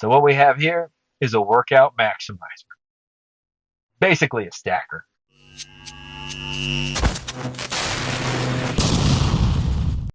So what we have here is a workout maximizer, basically a stacker.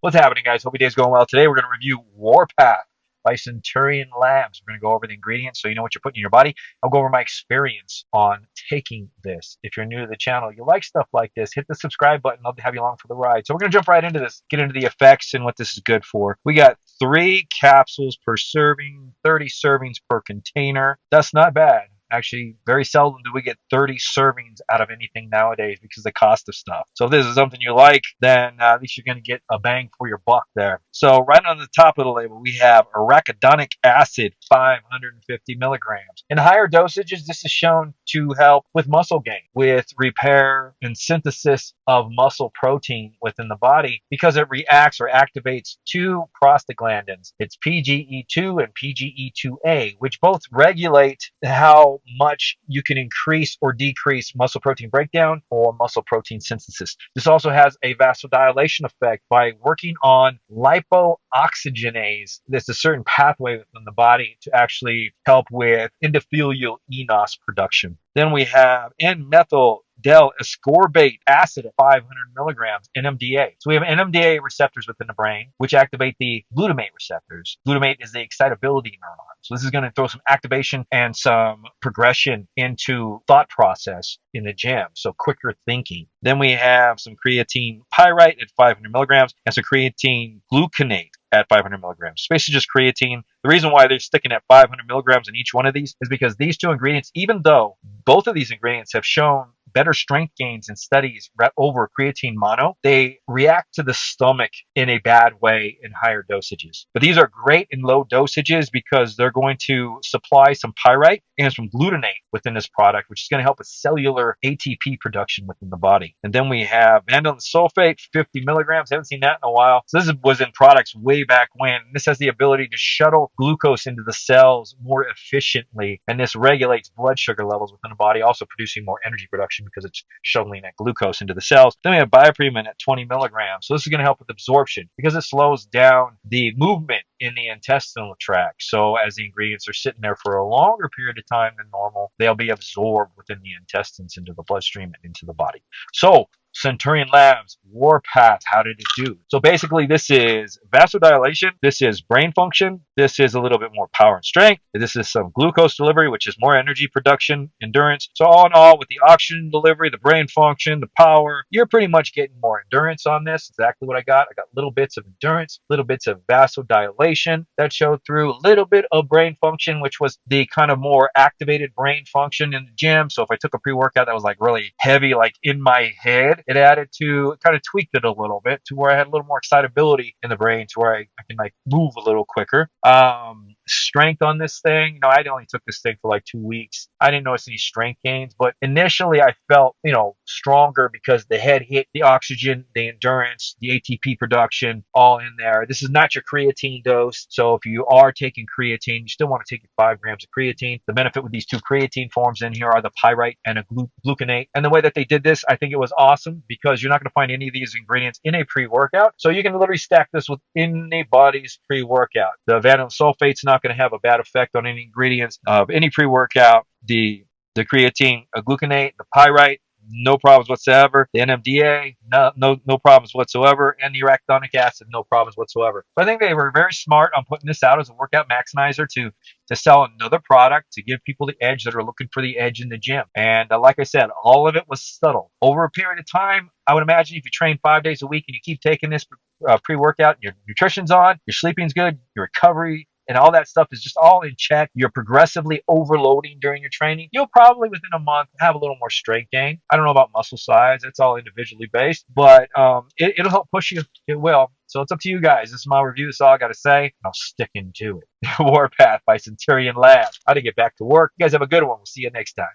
What's happening, guys? Hope your day's going well. Today we're going to review Warpath by Centurion Labz. We're going to go over the ingredients so you know what you're putting in your body. I'll go over my experience on taking this. If you're new to the channel, you like stuff like this, hit the subscribe button. I'll have you along for the ride. So we're going to jump right into this, get into the effects and what this is good for. We got 3 capsules per serving, 30 servings per container. That's not bad. Actually, very seldom do we get 30 servings out of anything nowadays because of the cost of stuff. So if this is something you like, then at least you're going to get a bang for your buck there. So right on the top of the label, we have arachidonic acid, 550 milligrams. In higher dosages, this is shown to help with muscle gain, with repair and synthesis of muscle protein within the body because it reacts or activates 2 prostaglandins. It's PGE2 and PGE2A, which both regulate how much you can increase or decrease muscle protein breakdown or muscle protein synthesis. This also has a vasodilation effect by working on lipooxygenase. There's a certain pathway within the body to actually help with endothelial enos production. Then we have N-methyl ascorbate acid at 500 milligrams, NMDA. So we have NMDA receptors within the brain, which activate the glutamate receptors. Glutamate is the excitability neuron. So this is going to throw some activation and some progression into thought process in the gym. So quicker thinking. Then we have some creatine pyrite at 500 milligrams and some creatine gluconate at 500 milligrams. It's basically just creatine. The reason why they're sticking at 500 milligrams in each one of these is because these 2 ingredients, even though both of these ingredients have shown better strength gains in studies over creatine mono, they react to the stomach in a bad way in higher dosages. But these are great in low dosages because they're going to supply some pyrite and some glutamate within this product, which is going to help with cellular ATP production within the body. And then we have vanillin sulfate, 50 milligrams. Haven't seen that in a while. So this was in products way back when. This has the ability to shuttle glucose into the cells more efficiently, and this regulates blood sugar levels within the body, also producing more energy production because it's shuttling that glucose into the cells. Then we have biopremin at 20 milligrams. So this is going to help with absorption because it slows down the movement in the intestinal tract. So as the ingredients are sitting there for a longer period of time than normal, they'll be absorbed within the intestines into the bloodstream and into the body. So Centurion Labz Warpath, how did it do? So basically this is vasodilation, this is brain function, this is a little bit more power and strength, this is some glucose delivery, which is more energy production, endurance. So all in all, with the oxygen delivery, the brain function, the power, you're pretty much getting more endurance on this. Exactly what I got. I got little bits of endurance, little bits of vasodilation that showed through, a little bit of brain function, which was the kind of more activated brain function in the gym. So if I took a pre-workout that was like really heavy, like in my head, it added to, kind of tweaked it a little bit to where I had a little more excitability in the brain to where I can like move a little quicker. Strength on this thing, I only took this thing for like 2 weeks. I didn't notice any strength gains, but initially I felt, stronger because the head hit the oxygen, the endurance, the ATP production, all in there. This is not your creatine dose. So if you are taking creatine, you still want to take your 5 grams of creatine. The benefit with these 2 creatine forms in here are the pyrite and a gluconate. And the way that they did this, I think it was awesome because you're not going to find any of these ingredients in a pre-workout. So you can literally stack this with anybody's pre-workout. The vanillin sulfate's not going to have a bad effect on any ingredients of any pre-workout. The creatine, a gluconate, the pyrite, no problems whatsoever. The NMDA, no problems whatsoever. And the arachidonic acid, no problems whatsoever. But I think they were very smart on putting this out as a workout maximizer to sell another product, to give people the edge that are looking for the edge in the gym. And like I said, all of it was subtle. Over a period of time, I would imagine if you train 5 days a week and you keep taking this pre-workout, your nutrition's on, your sleeping's good, your recovery, and all that stuff is just all in check. You're progressively overloading during your training. You'll probably within a month have a little more strength gain. I don't know about muscle size. It's all individually based, but it'll help push you. It will. So it's up to you guys. This is my review. That's all I got to say. And I'll stick into it. Warpath by Centurion Labz. How to get back to work. You guys have a good one. We'll see you next time.